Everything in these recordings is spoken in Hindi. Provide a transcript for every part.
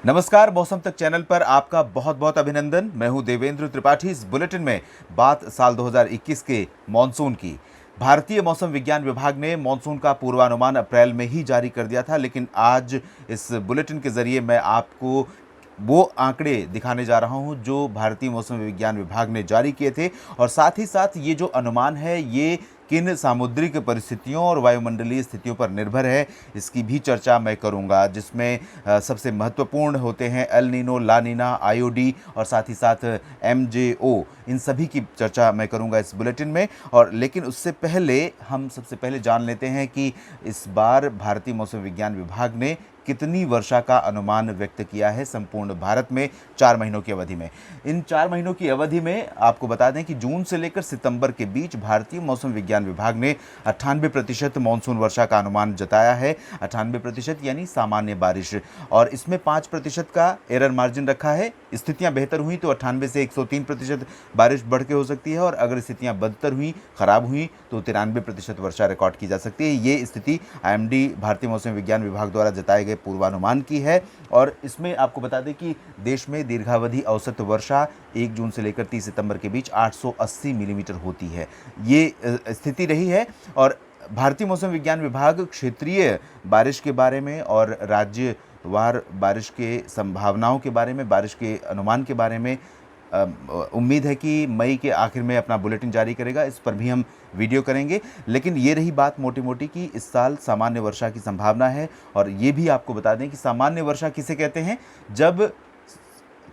नमस्कार, मौसम तक चैनल पर आपका बहुत बहुत अभिनंदन। मैं हूं देवेंद्र त्रिपाठी। इस बुलेटिन में बात साल 2021 के मानसून की। भारतीय मौसम विज्ञान विभाग ने मानसून का पूर्वानुमान अप्रैल में ही जारी कर दिया था, लेकिन आज इस बुलेटिन के जरिए मैं आपको वो आंकड़े दिखाने जा रहा हूं जो भारतीय मौसम विज्ञान विभाग ने जारी किए थे, और साथ ही साथ ये जो अनुमान है ये किन सामुद्रिक परिस्थितियों और वायुमंडलीय स्थितियों पर निर्भर है, इसकी भी चर्चा मैं करूंगा, जिसमें सबसे महत्वपूर्ण होते हैं एल नीनो, ला नीना, आईओडी और साथ ही साथ एमजेओ। इन सभी की चर्चा मैं करूंगा इस बुलेटिन में। और लेकिन उससे पहले हम सबसे पहले जान लेते हैं कि इस बार भारतीय मौसम विज्ञान विभाग ने कितनी वर्षा का अनुमान व्यक्त किया है संपूर्ण भारत में 4 महीनों की अवधि में। इन 4 महीनों की अवधि में आपको बता दें कि जून से लेकर सितंबर के बीच भारतीय मौसम विज्ञान विभाग ने 98% मानसून वर्षा का अनुमान जताया है। 98% यानी सामान्य बारिश, और इसमें 5% का एरर मार्जिन रखा है। स्थितियां बेहतर हुई तो 98 से 103% बारिश बढ़ के हो सकती है, और अगर स्थितियां बदतर हुई, खराब हुई, तो 93% वर्षा रिकॉर्ड की जा सकती है। ये स्थिति आईएमडी भारतीय मौसम विज्ञान विभाग द्वारा जताए गए पूर्वानुमान की है। और इसमें आपको बता दें कि देश में दीर्घावधि औसत वर्षा 1 जून से लेकर 30 सितंबर के बीच 880 मिलीमीटर होती है। ये स्थिति रही है। और भारतीय मौसम विज्ञान विभाग क्षेत्रीय बारिश के बारे में और राज्यवार बारिश के संभावनाओं के बारे में, बारिश के अनुमान के बारे में उम्मीद है कि मई के आखिर में अपना बुलेटिन जारी करेगा। इस पर भी हम वीडियो करेंगे। लेकिन ये रही बात मोटी मोटी कि इस साल सामान्य वर्षा की संभावना है। और ये भी आपको बता दें कि सामान्य वर्षा किसे कहते हैं, जब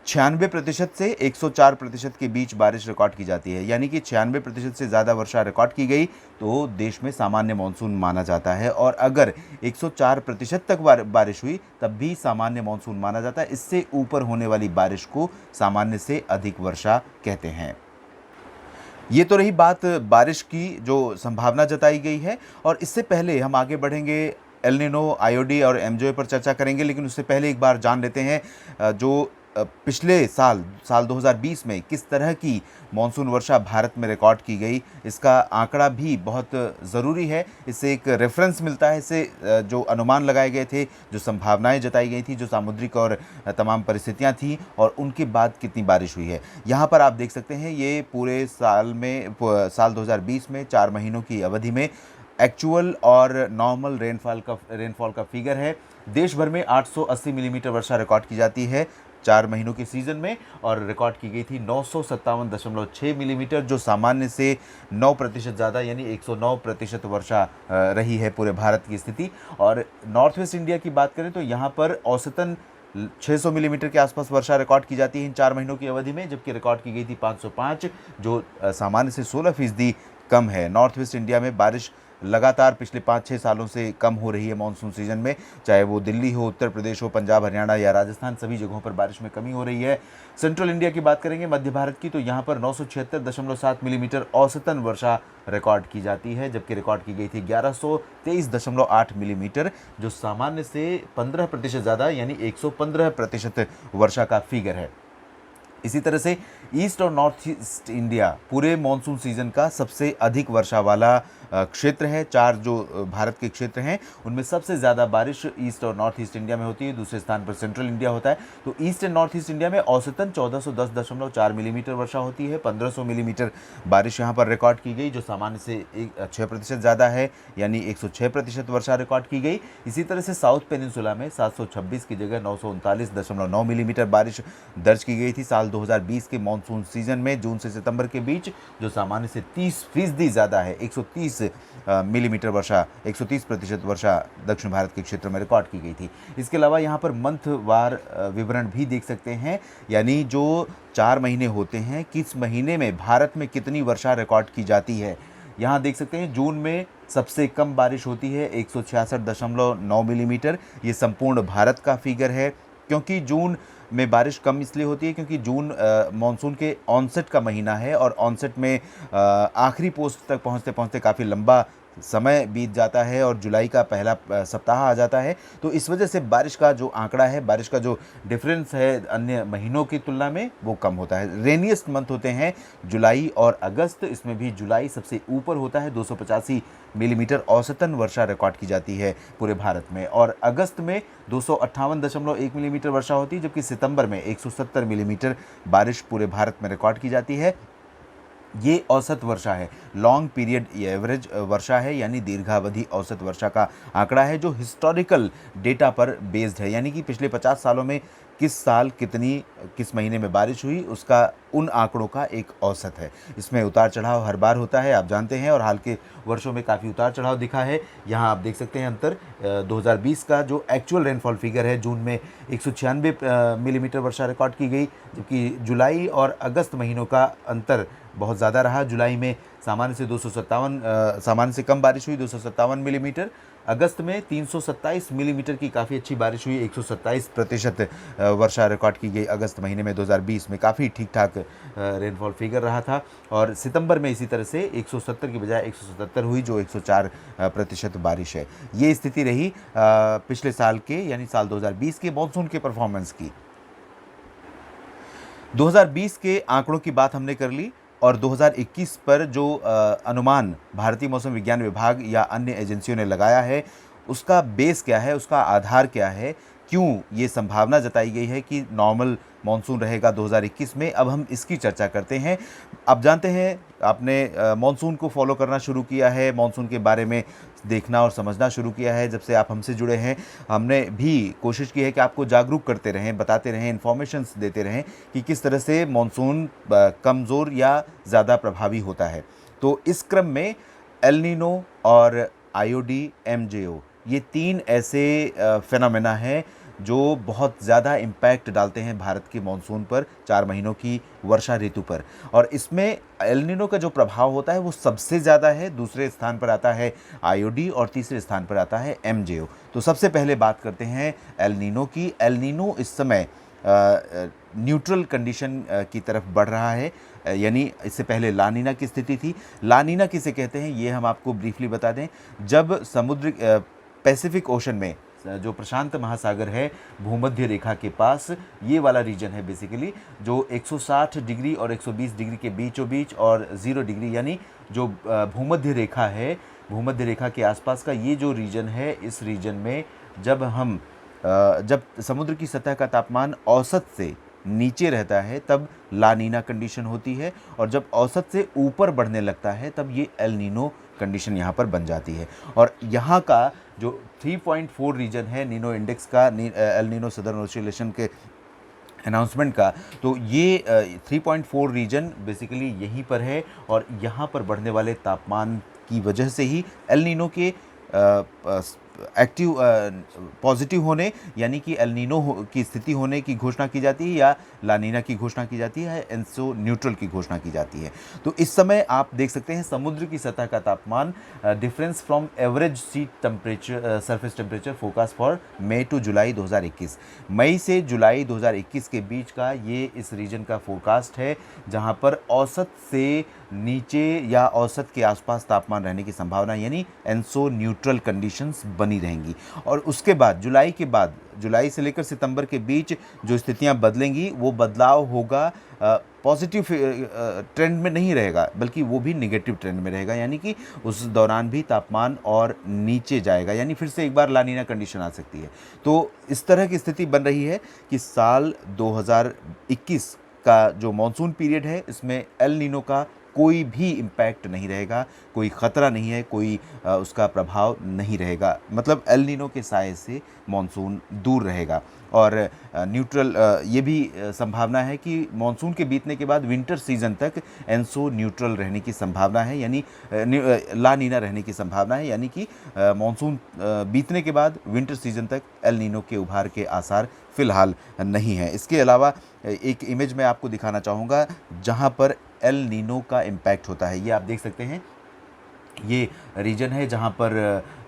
96% से 104% के बीच बारिश रिकॉर्ड की जाती है, यानी कि 96% से ज़्यादा वर्षा रिकॉर्ड की गई तो देश में सामान्य मानसून माना जाता है। और अगर 104% तक बारिश हुई तब भी सामान्य मानसून माना जाता है। इससे ऊपर होने वाली बारिश को सामान्य से अधिक वर्षा कहते हैं। ये तो रही बात बारिश की जो संभावना जताई गई है। और इससे पहले हम आगे बढ़ेंगे, एल नीनो, आईओडी और एमजेओ पर चर्चा करेंगे। लेकिन उससे पहले एक बार जान लेते हैं जो पिछले साल 2020 में किस तरह की मानसून वर्षा भारत में रिकॉर्ड की गई, इसका आंकड़ा भी बहुत ज़रूरी है। इससे एक रेफरेंस मिलता है। इससे जो अनुमान लगाए गए थे, जो संभावनाएं जताई गई थी, जो सामुद्रिक और तमाम परिस्थितियां थीं, और उनके बाद कितनी बारिश हुई है। यहाँ पर आप देख सकते हैं ये पूरे साल 2020 में 4 महीनों की अवधि में एक्चुअल और नॉर्मल रेनफॉल का फिगर है। देश भर में 880 मिलीमीटर वर्षा रिकॉर्ड की जाती है 4 महीनों के सीजन में, और रिकॉर्ड की गई थी 957.6 मिलीमीटर, जो सामान्य से 9% ज़्यादा, यानी 109% वर्षा रही है पूरे भारत की स्थिति। और नॉर्थ वेस्ट इंडिया की बात करें तो यहाँ पर औसतन 600 मिलीमीटर के आसपास वर्षा रिकॉर्ड की जाती है इन 4 महीनों की अवधि में, जबकि रिकॉर्ड की गई थी 505, जो सामान्य से 16% कम है। नॉर्थ वेस्ट इंडिया में बारिश लगातार पिछले 5-6 सालों से कम हो रही है मानसून सीजन में, चाहे वो दिल्ली हो, उत्तर प्रदेश हो, पंजाब, हरियाणा या राजस्थान, सभी जगहों पर बारिश में कमी हो रही है। सेंट्रल इंडिया की बात करेंगे, मध्य भारत की, तो यहाँ पर 976.7 मिलीमीटर औसतन वर्षा रिकॉर्ड की जाती है, जबकि रिकॉर्ड की गई थी 1123.8 मिलीमीटर, जो सामान्य से 15% ज़्यादा, यानी 115% वर्षा का फिगर है। इसी तरह से ईस्ट और नॉर्थ ईस्ट इंडिया पूरे मानसून सीजन का सबसे अधिक वर्षा वाला क्षेत्र है। 4 जो भारत के क्षेत्र हैं उनमें सबसे ज़्यादा बारिश ईस्ट और नॉर्थ ईस्ट इंडिया में होती है। दूसरे स्थान पर सेंट्रल इंडिया होता है। तो east and north east India में औसतन 1410.4 मिलीमीटर वर्षा होती है। 1500 मिलीमीटर बारिश यहाँ पर रिकॉर्ड की गई, जो सामान्य से 6% ज़्यादा है, यानी 106% वर्षा रिकॉर्ड की गई। इसी तरह से साउथ पेनिनसुला में 726 की जगह 939.9 मिलीमीटर बारिश दर्ज की गई थी साल 2020 के मानसून सीजन में, जून से सितंबर के बीच, जो सामान्य से 30% ज़्यादा है। 130 मिलीमीटर वर्षा, 130% वर्षा दक्षिण भारत के क्षेत्र में रिकॉर्ड की गई थी। इसके अलावा यहाँ पर मंथवार विवरण भी देख सकते हैं, यानी जो 4 महीने होते हैं, किस महीने में भारत में कितनी वर्षा रिकॉर्ड की जाती है। यहाँ देख सकते हैं जून में सबसे कम बारिश होती है 166.9 मिलीमीटर। ये संपूर्ण भारत का फिगर है। क्योंकि जून में बारिश कम इसलिए होती है क्योंकि जून मानसून के ऑनसेट का महीना है, और ऑनसेट में आखिरी पोस्ट तक पहुंचते पहुंचते काफ़ी लंबा समय बीत जाता है और जुलाई का पहला सप्ताह आ जाता है, तो इस वजह से बारिश का जो आंकड़ा है, बारिश का जो डिफरेंस है अन्य महीनों की तुलना में वो कम होता है। रेनियस्ट मंथ होते हैं जुलाई और अगस्त, इसमें भी जुलाई सबसे ऊपर होता है, 285 मिलीमीटर औसतन वर्षा रिकॉर्ड की जाती है पूरे भारत में, और अगस्त में 258.1 मिलीमीटर वर्षा होती है, जबकि सितंबर में 170 मिलीमीटर बारिश पूरे भारत में रिकॉर्ड की जाती है। ये औसत वर्षा है, लॉन्ग पीरियड एवरेज वर्षा है, यानी दीर्घावधि औसत वर्षा का आंकड़ा है जो हिस्टोरिकल डेटा पर बेस्ड है, यानी कि पिछले 50 सालों में किस साल किस महीने में बारिश हुई उसका उन आंकड़ों का एक औसत है। इसमें उतार चढ़ाव हर बार होता है, आप जानते हैं, और हाल के वर्षों में काफ़ी उतार चढ़ाव दिखा है। यहाँ आप देख सकते हैं अंतर, 2020 का जो एक्चुअल रेनफॉल फिगर है, जून में 196 मिलीमीटर वर्षा रिकॉर्ड की गई, जबकि जुलाई और अगस्त महीनों का अंतर बहुत ज़्यादा रहा। जुलाई में सामान्य से कम बारिश हुई, 257 मिलीमीटर। अगस्त में 327 मिलीमीटर की काफ़ी अच्छी बारिश हुई, 127% वर्षा रिकॉर्ड की गई अगस्त महीने में 2020 में, काफ़ी ठीक ठाक रेनफॉल फिगर रहा था। और सितंबर में इसी तरह से 170 की बजाय 177 हुई, जो 104% बारिश है। ये स्थिति रही पिछले साल के, यानी साल 2020 के मॉनसून के परफॉर्मेंस की। 2020 के आंकड़ों की बात हमने कर ली, और 2021 पर जो अनुमान भारतीय मौसम विज्ञान विभाग या अन्य एजेंसियों ने लगाया है, उसका बेस क्या है, उसका आधार क्या है, क्यों ये संभावना जताई गई है कि नॉर्मल मॉनसून रहेगा 2021 में। अब हम इसकी चर्चा करते हैं। आप जानते हैं, आपने मॉनसून को फॉलो करना शुरू किया है, मॉनसून के बारे में देखना और समझना शुरू किया है जब से आप हमसे जुड़े हैं। हमने भी कोशिश की है कि आपको जागरूक करते रहें, बताते रहें, इन्फॉर्मेशंस देते रहें कि किस तरह से मॉनसून कमज़ोर या ज़्यादा प्रभावी होता है। तो इस क्रम में एल नीनो और आईओडी, एमजेओ, ये 3 ऐसे फिनोमेना हैं जो बहुत ज़्यादा इम्पैक्ट डालते हैं भारत के मॉनसून पर, 4 महीनों की वर्षा ऋतु पर। और इसमें एल नीनो का जो प्रभाव होता है वो सबसे ज़्यादा है, दूसरे स्थान पर आता है आईओडी और तीसरे स्थान पर आता है एमजेओ। तो सबसे पहले बात करते हैं एल नीनो की। एल नीनो इस समय न्यूट्रल कंडीशन की तरफ बढ़ रहा है, यानी इससे पहले ला नीना की स्थिति थी। ला नीना किसे कहते हैं ये हम आपको ब्रीफली बता दें। जब समुद्र पैसिफिक ओशन में, जो प्रशांत महासागर है भूमध्य रेखा के पास, ये वाला रीजन है बेसिकली, जो 160 डिग्री और 120 डिग्री के बीचों बीच और 0 डिग्री, यानी जो भूमध्य रेखा है, भूमध्य रेखा के आसपास का ये जो रीजन है, इस रीजन में जब समुद्र की सतह का तापमान औसत से नीचे रहता है तब ला नीना कंडीशन होती है, और जब औसत से ऊपर बढ़ने लगता है तब ये एल नीनो कंडीशन यहाँ पर बन जाती है। और यहाँ का जो 3.4 रीजन है नीनो इंडेक्स का, एल नीनो सदर्न ऑस्ट्रेलिएशन के अनाउंसमेंट का, तो ये 3.4 रीजन बेसिकली यहीं पर है, और यहाँ पर बढ़ने वाले तापमान की वजह से ही एल नीनो के एक्टिव पॉजिटिव होने, यानी कि एल नीनो की स्थिति होने की घोषणा की जाती है, या ला नीना की घोषणा की जाती है, एनसो न्यूट्रल की घोषणा की जाती है। तो इस समय आप देख सकते हैं समुद्र की सतह का तापमान, difference from average sea temperature, surface temperature forecast for मई टू जुलाई 2021। मई से जुलाई 2021 के बीच का ये इस रीजन का फोरकास्ट है, जहाँ पर औसत से नीचे या औसत के आसपास तापमान रहने की संभावना, यानी एनसो न्यूट्रल कंडीशंस बनी रहेंगी। और उसके बाद जुलाई से लेकर सितंबर के बीच जो स्थितियां बदलेंगी, वो बदलाव होगा पॉजिटिव ट्रेंड में नहीं रहेगा, बल्कि वो भी नेगेटिव ट्रेंड में रहेगा, यानी कि उस दौरान भी तापमान और नीचे जाएगा, यानी फिर से एक बार ला नीना कंडीशन आ सकती है। तो इस तरह की स्थिति बन रही है कि साल 2021 का जो मॉनसून पीरियड है, इसमें एल नीनो का कोई भी इम्पैक्ट नहीं रहेगा, कोई ख़तरा नहीं है, कोई उसका प्रभाव नहीं रहेगा, मतलब एल नीनो के साए से मॉनसून दूर रहेगा। और न्यूट्रल ये भी संभावना है कि मॉनसून के बीतने के बाद विंटर सीजन तक एनसो न्यूट्रल रहने की संभावना है, यानी ला नीना रहने की संभावना है, यानी कि मॉनसून बीतने के बाद विंटर सीजन तक एल नीनो के उभार के आसार फ़िलहाल नहीं है। इसके अलावा एक इमेज मैं आपको दिखाना चाहूँगा जहाँ पर एल नीनो का इम्पैक्ट होता है। ये आप देख सकते हैं, ये रीजन है जहाँ पर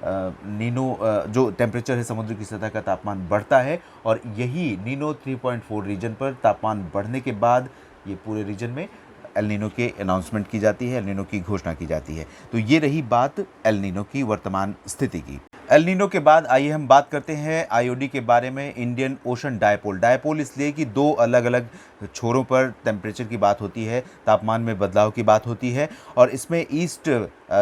नीनो जो टेम्परेचर है, समुद्र की सतह का तापमान बढ़ता है, और यही नीनो 3.4 रीजन पर तापमान बढ़ने के बाद ये पूरे रीजन में एल नीनो के अनाउंसमेंट की जाती है, एल नीनो की घोषणा की जाती है। तो ये रही बात एल नीनो की वर्तमान स्थिति की। एल नीनो के बाद आइए हम बात करते हैं आईओडी के बारे में, इंडियन ओशन डायपोल। डायपोल इसलिए कि दो अलग अलग छोरों पर टेम्परेचर की बात होती है, तापमान में बदलाव की बात होती है, और इसमें ईस्ट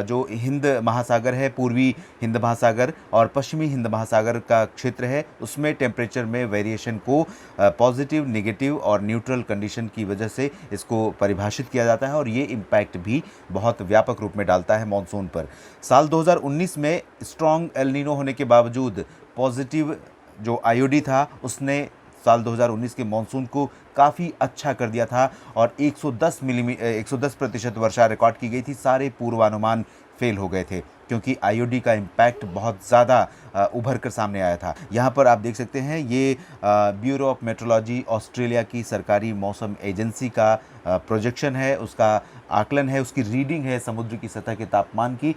जो हिंद महासागर है, पूर्वी हिंद महासागर और पश्चिमी हिंद महासागर का क्षेत्र है, उसमें टेम्परेचर में वेरिएशन को पॉजिटिव, नेगेटिव और न्यूट्रल कंडीशन की वजह से इसको परिभाषित किया जाता है, और ये इम्पैक्ट भी बहुत व्यापक रूप में डालता है मॉनसून पर। साल 2019 में स्ट्रॉन्ग एल नीनो होने के बावजूद पॉजिटिव जो आईओडी था उसने साल 2019 के मॉनसून को काफ़ी अच्छा कर दिया था, और 110% वर्षा रिकॉर्ड की गई थी। सारे पूर्वानुमान फेल हो गए थे क्योंकि आईओडी का इम्पैक्ट बहुत ज़्यादा उभर कर सामने आया था। यहाँ पर आप देख सकते हैं, ये ब्यूरो ऑफ मेट्रोलॉजी ऑस्ट्रेलिया की सरकारी मौसम एजेंसी का प्रोजेक्शन है, उसका आकलन है, उसकी रीडिंग है समुद्र की सतह के तापमान की।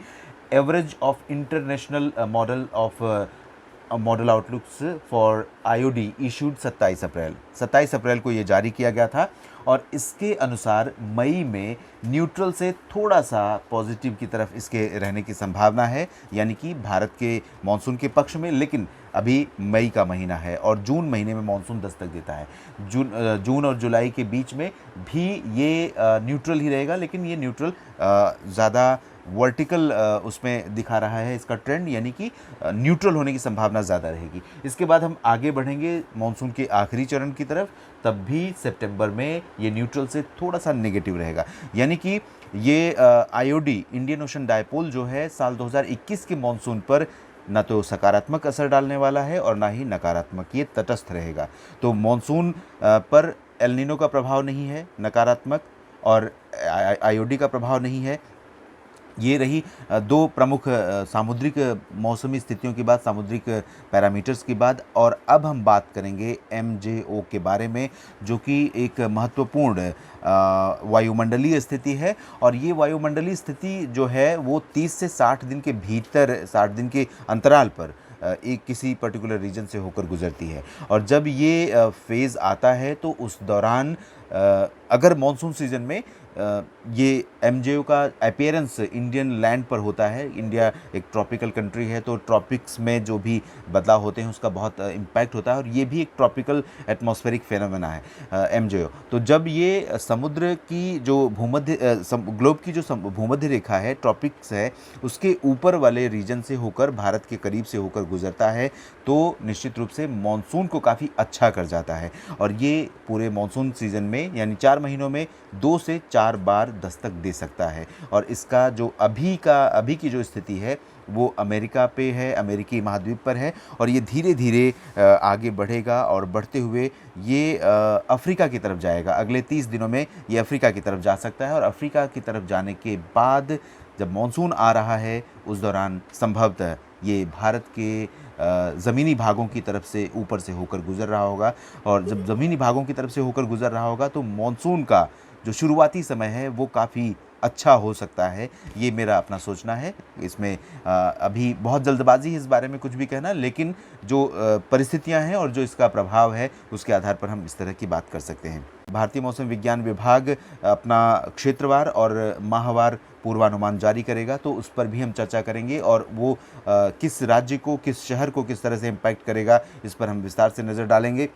Average of international model outlooks for IOD issued 27 अप्रैल को ये जारी किया गया था, और इसके अनुसार मई में न्यूट्रल से थोड़ा सा पॉजिटिव की तरफ इसके रहने की संभावना है, यानी कि भारत के मॉनसून के पक्ष में। लेकिन अभी मई का महीना है और जून महीने में मॉनसून दस्तक देता है। जून और जुलाई के बीच में भी ये न्यूट्रल ही रहेगा, लेकिन ये न्यूट्रल ज़्यादा वर्टिकल उसमें दिखा रहा है इसका ट्रेंड, यानी कि न्यूट्रल होने की संभावना ज़्यादा रहेगी। इसके बाद हम आगे बढ़ेंगे मॉनसून के आखिरी चरण की तरफ, तब भी सितंबर में ये न्यूट्रल से थोड़ा सा नेगेटिव रहेगा, यानी कि ये आईओडी इंडियन ओशन डायपोल जो है साल 2021 के मॉनसून पर ना तो सकारात्मक असर डालने वाला है और ना ही नकारात्मक, ये तटस्थ रहेगा। तो मॉनसून पर एल नीनो का प्रभाव नहीं है नकारात्मक, और आईओडी का प्रभाव नहीं है। ये रही दो प्रमुख सामुद्रिक मौसमी स्थितियों की बात, सामुद्रिक पैरामीटर्स की बात। और अब हम बात करेंगे एमजेओ के बारे में, जो कि एक महत्वपूर्ण वायुमंडलीय स्थिति है, और ये वायुमंडलीय स्थिति जो है वो 30 से 60 दिन के भीतर, 60 दिन के अंतराल पर एक किसी पर्टिकुलर रीजन से होकर गुजरती है। और जब ये फेज़ आता है तो उस दौरान अगर मॉनसून सीजन में ये एमजेओ का अपीयरेंस इंडियन लैंड पर होता है, इंडिया एक ट्रॉपिकल कंट्री है, तो ट्रॉपिक्स में जो भी बदलाव होते हैं उसका बहुत इम्पैक्ट होता है, और ये भी एक ट्रॉपिकल एटमॉस्फेरिक फेनोमेना है एमजेओ। तो जब ये समुद्र की जो ग्लोब की जो भूमध्य रेखा है, ट्रॉपिक्स है, उसके ऊपर वाले रीजन से होकर, भारत के करीब से होकर गुजरता है, तो निश्चित रूप से मॉनसून को काफ़ी अच्छा कर जाता है। और ये पूरे मॉनसून सीजन में यानी 4 महीनों में 2 से 4 बार दस्तक दे सकता है। और इसका जो अभी की जो स्थिति है वो अमेरिका पे है, अमेरिकी महाद्वीप पर है, और ये धीरे धीरे आगे बढ़ेगा, और बढ़ते हुए ये अफ्रीका की तरफ जाएगा। अगले 30 दिनों में ये अफ्रीका की तरफ जा सकता है, और अफ्रीका की तरफ जाने के बाद जब मॉनसून आ रहा है उस दौरान संभवतः ये भारत के ज़मीनी भागों की तरफ से ऊपर से होकर गुज़र रहा होगा। और जब ज़मीनी भागों की तरफ से होकर गुज़र रहा होगा तो मॉनसून का जो शुरुआती समय है वो काफ़ी अच्छा हो सकता है। ये मेरा अपना सोचना है। इसमें अभी बहुत जल्दबाजी है इस बारे में कुछ भी कहना, लेकिन जो परिस्थितियां हैं और जो इसका प्रभाव है उसके आधार पर हम इस तरह की बात कर सकते हैं। भारतीय मौसम विज्ञान विभाग अपना क्षेत्रवार और माहवार पूर्वानुमान जारी करेगा, तो उस पर भी हम चर्चा करेंगे, और वो किस राज्य को, किस शहर को किस तरह से इम्पैक्ट करेगा, इस पर हम विस्तार से नज़र डालेंगे।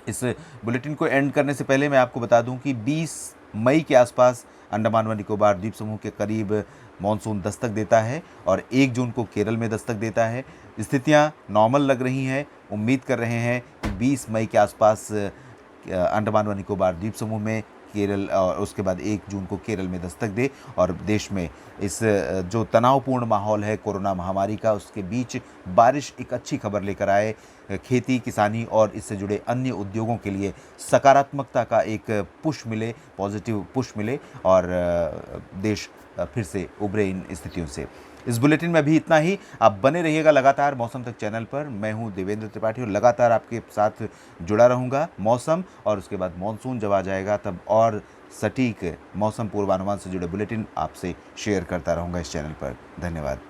इस बुलेटिन को एंड करने से पहले मैं आपको बता दूं कि 20 मई के आसपास अंडमान व निकोबार द्वीप समूह के करीब मॉनसून दस्तक देता है, और 1 जून को केरल में दस्तक देता है। स्थितियां नॉर्मल लग रही हैं। उम्मीद कर रहे हैं कि 20 मई के आसपास अंडमान व निकोबार द्वीप समूह में, केरल, और उसके बाद 1 जून को केरल में दस्तक दे, और देश में इस जो तनावपूर्ण माहौल है कोरोना महामारी का, उसके बीच बारिश एक अच्छी खबर लेकर आए। खेती, किसानी और इससे जुड़े अन्य उद्योगों के लिए सकारात्मकता का एक पुश मिले, पॉजिटिव पुश मिले, और देश फिर से उभरे इन स्थितियों से। इस बुलेटिन में अभी इतना ही। आप बने रहिएगा लगातार मौसम तक चैनल पर। मैं हूं देवेंद्र त्रिपाठी, और लगातार आपके साथ जुड़ा रहूंगा। मौसम और उसके बाद मॉनसून जब आ जाएगा तब और सटीक मौसम पूर्वानुमान से जुड़े बुलेटिन आपसे शेयर करता रहूंगा इस चैनल पर। धन्यवाद।